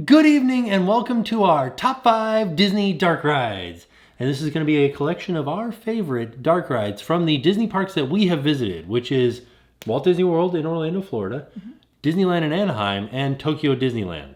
Good evening and welcome to our top 5 Disney dark rides. And this is going to be a collection of our favorite dark rides from the Disney parks that we have visited, which is Walt Disney World in Orlando, Florida, Disneyland in Anaheim, and Tokyo Disneyland.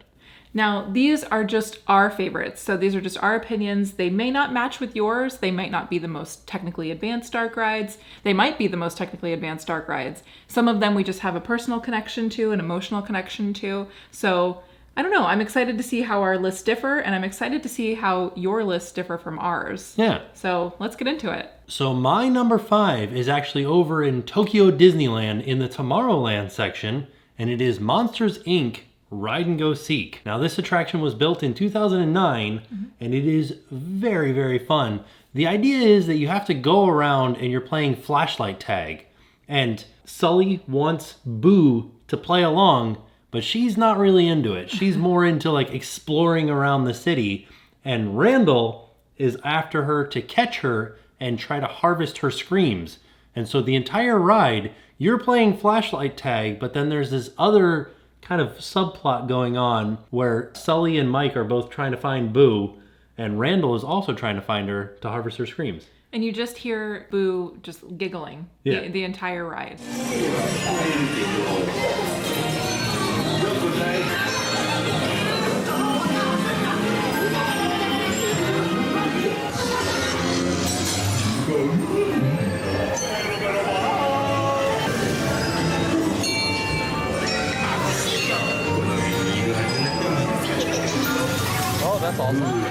Now, these are just our favorites. So these are just our opinions. They may not match with yours. They might not be the most technically advanced dark rides. They might be the most technically advanced dark rides. Some of them we just have a personal connection to, an emotional connection to. So I don't know. I'm excited to see how our lists differ, and I'm excited to see how your lists differ from ours. Yeah. So let's get into it. So my number 5 is actually over in Tokyo Disneyland in the Tomorrowland section, and it is Monsters, Inc. Ride and Go Seek. Now this attraction was built in 2009 and it is very, very fun. The idea is that you have to go around and you're playing flashlight tag, and Sully wants Boo to play along, but she's not really into it. She's more into like exploring around the city, and Randall is after her to catch her and try to harvest her screams. And so the entire ride, you're playing flashlight tag, but then there's this other kind of subplot going on where Sully and Mike are both trying to find Boo, and Randall is also trying to find her to harvest her screams. And you just hear Boo just giggling the entire ride. That's awesome.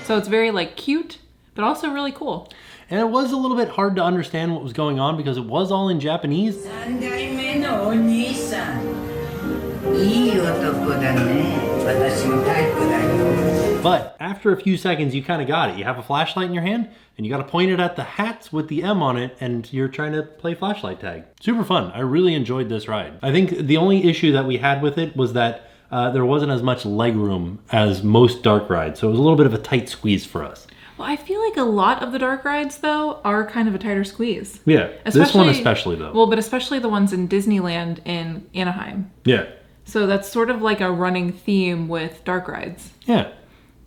So it's very like cute, but also really cool. And it was a little bit hard to understand what was going on because it was all in Japanese. But after a few seconds, you kind of got it. You have a flashlight in your hand, and you got to point it at the hats with the M on it, and you're trying to play flashlight tag. Super fun. I really enjoyed this ride. I think the only issue that we had with it was that there wasn't as much leg room as most dark rides, so it was a little bit of a tight squeeze for us. Well, I feel like a lot of the dark rides, though, are kind of a tighter squeeze. Yeah, this one especially, though. Well, but especially the ones in Disneyland in Anaheim. Yeah. So that's sort of like a running theme with dark rides. Yeah.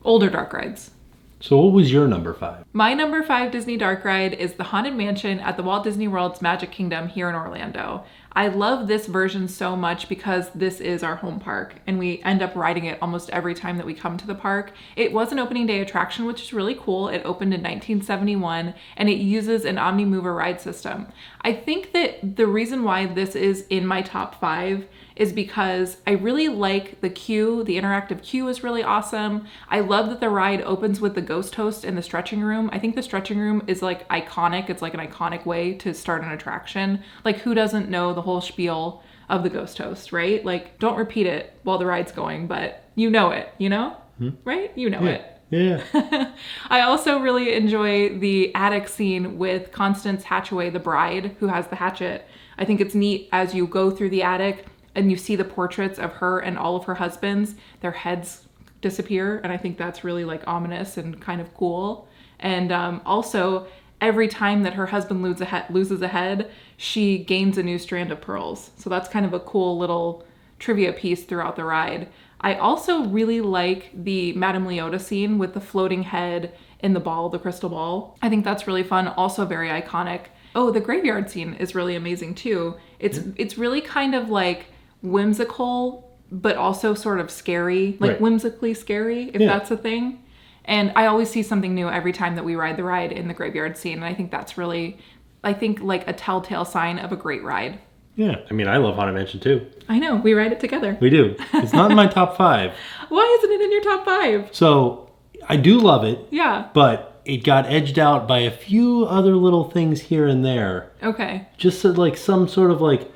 Older dark rides. So what was your number 5? My number 5 Disney dark ride is the Haunted Mansion at the Walt Disney World's Magic Kingdom here in Orlando. I love this version so much because this is our home park and we end up riding it almost every time that we come to the park. It was an opening day attraction, which is really cool. It opened in 1971 and it uses an Omnimover ride system. I think that the reason why this is in my top 5 is because I really like the queue. The interactive queue is really awesome. I love that the ride opens with the ghost host in the stretching room. I think the stretching room is like iconic. It's like an iconic way to start an attraction. Like, who doesn't know the whole spiel of the ghost host, right? Like, don't repeat it while the ride's going, but you know it, you know? Right? You know it. Yeah. I also really enjoy the attic scene with Constance Hatchaway, the bride, who has the hatchet. I think it's neat as you go through the attic and you see the portraits of her and all of her husbands, their heads disappear. And I think that's really like ominous and kind of cool. And also, every time that her husband loses a head, she gains a new strand of pearls. So that's kind of a cool little trivia piece throughout the ride. I also really like the Madame Leota scene with the floating head in the ball, the crystal ball. I think that's really fun, also very iconic. Oh, the graveyard scene is really amazing too. It's really kind of like whimsical, but also sort of scary, like whimsically scary, if that's a thing. And I always see something new every time that we ride the ride in the graveyard scene. And I think that's really, like a telltale sign of a great ride. Yeah. I mean, I love Haunted Mansion too. I know. We ride it together. We do. It's not in my top 5. Why isn't it in your top 5? So I do love it. Yeah. But it got edged out by a few other little things here and there. Okay. Just like some sort of like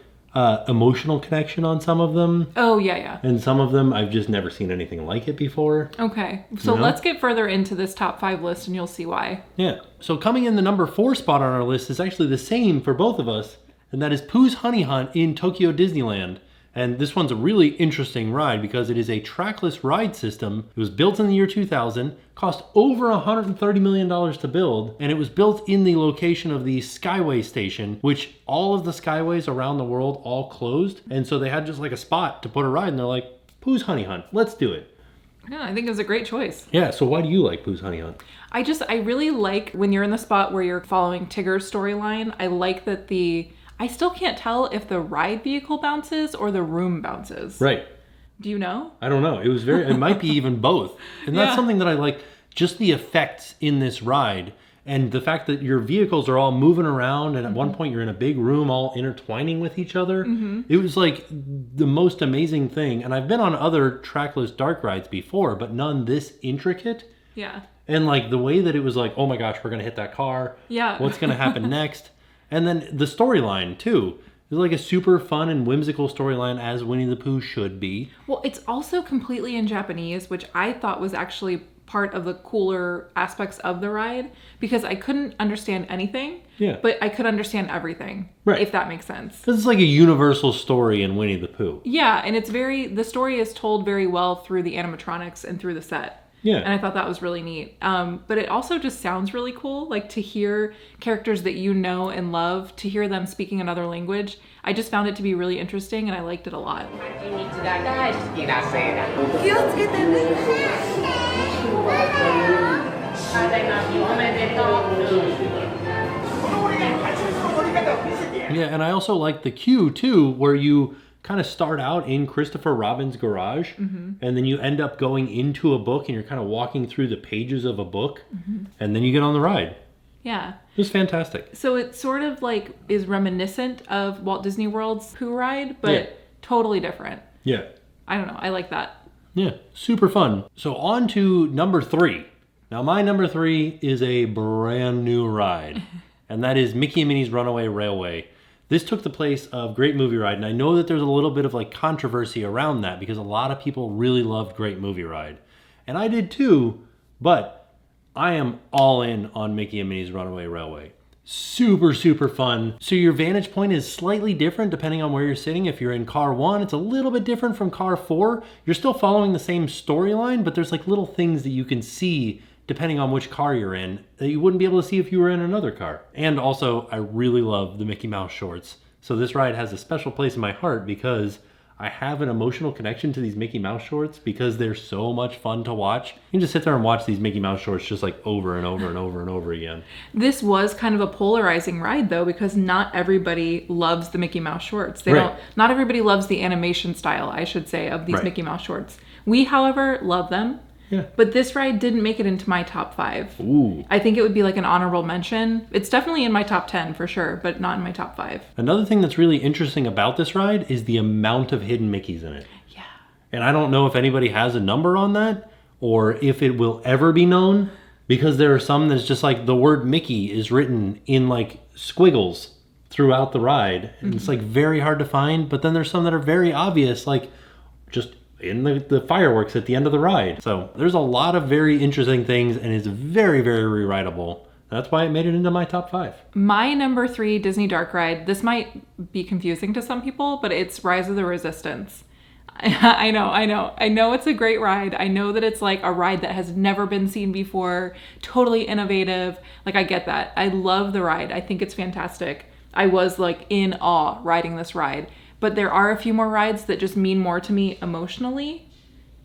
emotional connection on some of them. Oh, yeah. And some of them, I've just never seen anything like it before. Okay. So let's get further into this top 5 list and you'll see why. Yeah. So coming in the number 4 spot on our list is actually the same for both of us. And that is Pooh's Honey Hunt in Tokyo Disneyland. And this one's a really interesting ride because it is a trackless ride system. It was built in the year 2000, cost over $130 million to build, and it was built in the location of the Skyway station, which all of the Skyways around the world all closed. And so they had just like a spot to put a ride, and they're like, Pooh's Honey Hunt. Let's do it. Yeah, I think it was a great choice. Yeah, so why do you like Pooh's Honey Hunt? I really like when you're in the spot where you're following Tigger's storyline. I like that I still can't tell if the ride vehicle bounces or the room bounces. Right. Do you know? I don't know. It might be even both. And that's Yeah. something that I like, just the effects in this ride and the fact that your vehicles are all moving around and at one point you're in a big room all intertwining with each other. It was like the most amazing thing. And I've been on other trackless dark rides before, but none this intricate. Yeah. And like the way that it was like, oh my gosh, we're going to hit that car. Yeah. What's going to happen next? And then the storyline too. It's like a super fun and whimsical storyline as Winnie the Pooh should be. Well, it's also completely in Japanese, which I thought was actually part of the cooler aspects of the ride because I couldn't understand anything, Yeah. but I could understand everything, Right. if that makes sense. This is like a universal story in Winnie the Pooh. Yeah, and the story is told very well through the animatronics and through the set. Yeah. And I thought that was really neat. But it also just sounds really cool, like to hear characters that you know and love, to hear them speaking another language. I just found it to be really interesting and I liked it a lot. 気をつけてね。Yeah, and I also like the queue too, where you kind of start out in Christopher Robin's garage, and then you end up going into a book, and you're kind of walking through the pages of a book, and then you get on the ride. Yeah. It was fantastic. So it sort of like is reminiscent of Walt Disney World's Pooh ride, but Yeah. totally different. Yeah. I don't know. I like that. Yeah, super fun. So on to number 3. Now my number 3 is a brand new ride, and that is Mickey and Minnie's Runaway Railway. This took the place of Great Movie Ride, and I know that there's a little bit of like controversy around that because a lot of people really loved Great Movie Ride. And I did too, but I am all in on Mickey and Minnie's Runaway Railway. Super, super fun. So your vantage point is slightly different depending on where you're sitting. If you're in car 1, it's a little bit different from car 4. You're still following the same storyline, but there's like little things that you can see depending on which car you're in that you wouldn't be able to see if you were in another car. And also, I really love the Mickey Mouse shorts. So this ride has a special place in my heart because I have an emotional connection to these Mickey Mouse shorts because they're so much fun to watch. You can just sit there and watch these Mickey Mouse shorts just like over and over and over and over again. This was kind of a polarizing ride though, because not everybody loves the Mickey Mouse shorts. Right. Not everybody loves the animation style, I should say, of these Right. Mickey Mouse shorts. We, however, love them. Yeah. But this ride didn't make it into my top 5. Ooh. I think it would be like an honorable mention. It's definitely in my top 10 for sure, but not in my top 5. Another thing that's really interesting about this ride is the amount of hidden Mickeys in it. Yeah. And I don't know if anybody has a number on that or if it will ever be known because there are some that's just like the word Mickey is written in like squiggles throughout the ride. And it's like very hard to find, but then there's some that are very obvious, like just in the fireworks at the end of the ride. So there's a lot of very interesting things and it's very, very rewritable. That's why it made it into my top 5. My number 3 Disney dark ride, this might be confusing to some people, but it's Rise of the Resistance. I know it's a great ride. I know that it's like a ride that has never been seen before, totally innovative. Like I get that. I love the ride. I think it's fantastic. I was like in awe riding this ride. But there are a few more rides that just mean more to me emotionally.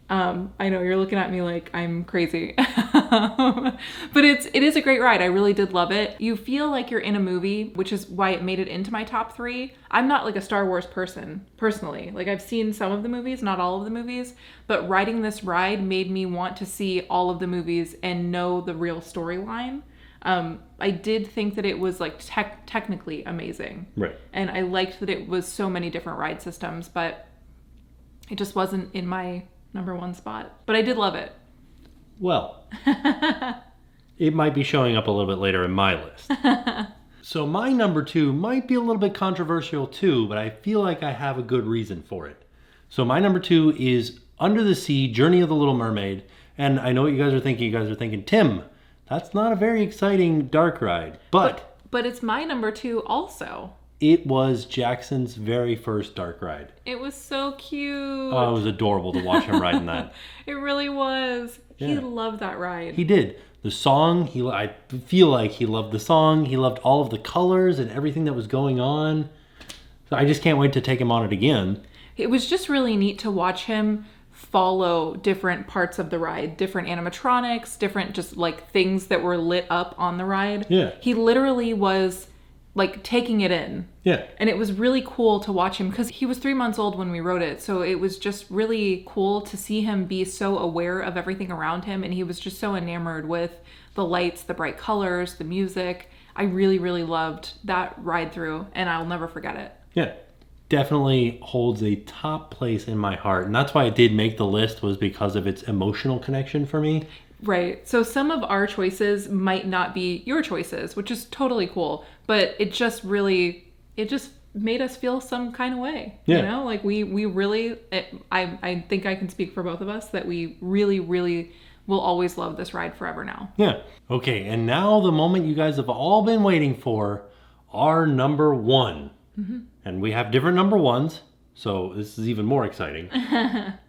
I know you're looking at me like I'm crazy. But it is a great ride. I really did love it. You feel like you're in a movie, which is why it made it into my top 3. I'm not like a Star Wars person, personally. Like I've seen some of the movies, not all of the movies, but riding this ride made me want to see all of the movies and know the real storyline. I did think that it was like technically amazing. Right. And I liked that it was so many different ride systems, but it just wasn't in my number 1 spot. But I did love it. Well, it might be showing up a little bit later in my list. So my number 2 might be a little bit controversial too, but I feel like I have a good reason for it. So my number 2 is Under the Sea, Journey of the Little Mermaid. And I know what you guys are thinking. You guys are thinking, Tim, that's not a very exciting dark ride. But it's my number 2 also. it was Jackson's very first dark ride. It was so cute. Oh, it was adorable to watch him riding that. It really was. He Yeah. loved that ride. He did. The song, I feel like he loved the song. He loved all of the colors and everything that was going on. So I just can't wait to take him on it again. It was just really neat to watch him follow different parts of the ride, different animatronics, different just like things that were lit up on the ride. Yeah. He literally was like taking it in. Yeah. And it was really cool to watch him because he was 3 months old when we rode it. So it was just really cool to see him be so aware of everything around him. And he was just so enamored with the lights, the bright colors, the music. I really, really loved that ride through, and I'll never forget it. Yeah. Definitely holds a top place in my heart. And that's why it did make the list, was because of its emotional connection for me. Right. So some of our choices might not be your choices, which is totally cool. But it just made us feel some kind of way. Yeah. You know, like we really, I think I can speak for both of us that we really, really will always love this ride forever now. Yeah. Okay. And now the moment you guys have all been waiting for, our number one. Mm-hmm. And we have different number ones, so this is even more exciting.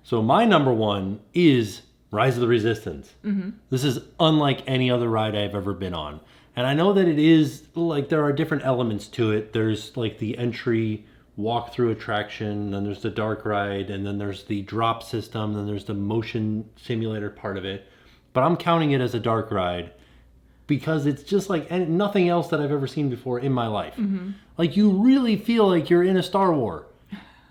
So my number one is Rise of the Resistance. Mm-hmm. This is unlike any other ride I've ever been on. And I know that it is, like, there are different elements to it. There's, like, the entry walk-through attraction, then there's the dark ride, and then there's the drop system, then there's the motion simulator part of it. But I'm counting it as a dark ride because it's just like nothing else that I've ever seen before in my life. Mm-hmm. Like, you really feel like you're in a Star War.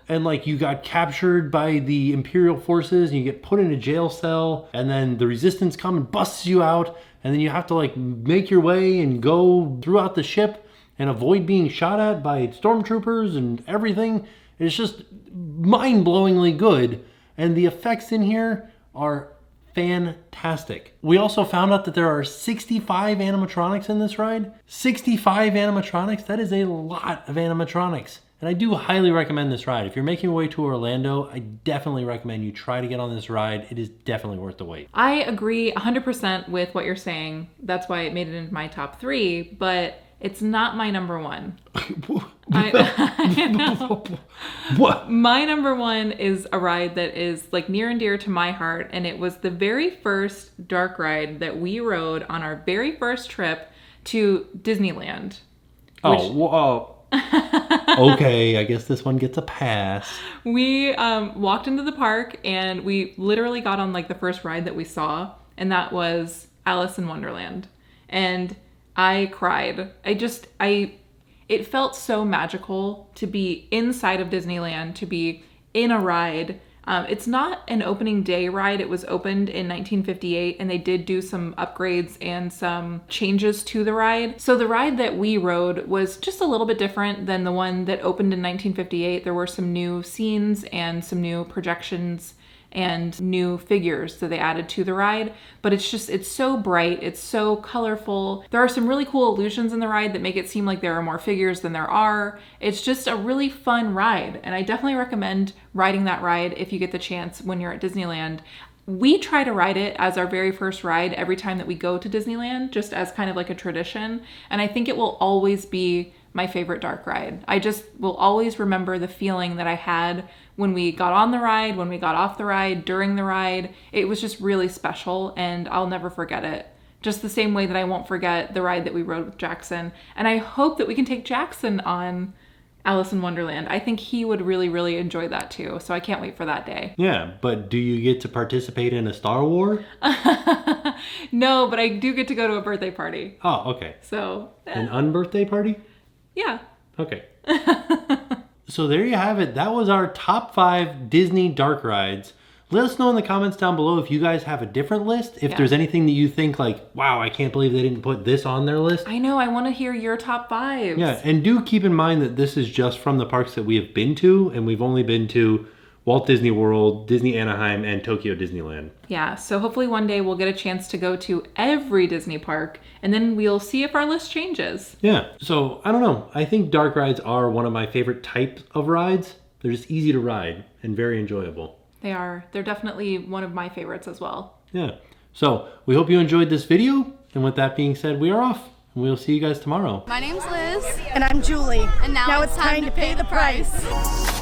And like, you got captured by the Imperial forces and you get put in a jail cell, and then the Resistance come and busts you out, and then you have to like make your way and go throughout the ship and avoid being shot at by stormtroopers and everything. It's just mind-blowingly good. And the effects in here are fantastic. We also found out that there are 65 animatronics in this ride. 65 animatronics, that is a lot of animatronics. And I do highly recommend this ride. If you're making your way to Orlando, I definitely recommend you try to get on this ride. It is definitely worth the wait. I agree 100% with what you're saying. That's why it made it into my top 3, but it's not my number one. I know. What? My number one is a ride that is like near and dear to my heart, and it was the very first dark ride that we rode on our very first trip to Disneyland. Okay, I guess this one gets a pass. We walked into the park and we literally got on like the first ride that we saw, and that was Alice in Wonderland. And I cried. It felt so magical to be inside of Disneyland, to be in a ride. It's not an opening day ride. It was opened in 1958, and they did do some upgrades and some changes to the ride. So the ride that we rode was just a little bit different than the one that opened in 1958. There were some new scenes and some new projections and new figures that they added to the ride, but it's so bright, it's so colorful. There are some really cool illusions in the ride that make it seem like there are more figures than there are. It's just a really fun ride, and I definitely recommend riding that ride if you get the chance when you're at Disneyland. We try to ride it as our very first ride every time that we go to Disneyland, just as kind of like a tradition, and I think it will always be my favorite dark ride. I just will always remember the feeling that I had when we got on the ride, when we got off the ride, during the ride. It was just really special, and I'll never forget it. Just the same way that I won't forget the ride that we rode with Jackson. And I hope that we can take Jackson on Alice in Wonderland. I think he would really, really enjoy that too. So I can't wait for that day. Yeah, but do you get to participate in a Star War? No, but I do get to go to a birthday party. Oh, okay. So an unbirthday party? Yeah. Okay. So there you have it. That was our top 5 Disney dark rides. Let us know in the comments down below if you guys have a different list. If there's anything that you think like, wow, I can't believe they didn't put this on their list. I know. I want to hear your top 5. Yeah, and do keep in mind that this is just from the parks that we have been to, and we've only been to Walt Disney World, Disney Anaheim, and Tokyo Disneyland. Yeah, so hopefully one day we'll get a chance to go to every Disney park, and then we'll see if our list changes. Yeah, so I don't know. I think dark rides are one of my favorite types of rides. They're just easy to ride and very enjoyable. They are. They're definitely one of my favorites as well. Yeah, so we hope you enjoyed this video, and with that being said, we are off. And we'll see you guys tomorrow. My name's Liz. And I'm Julie. And now it's time to pay the price.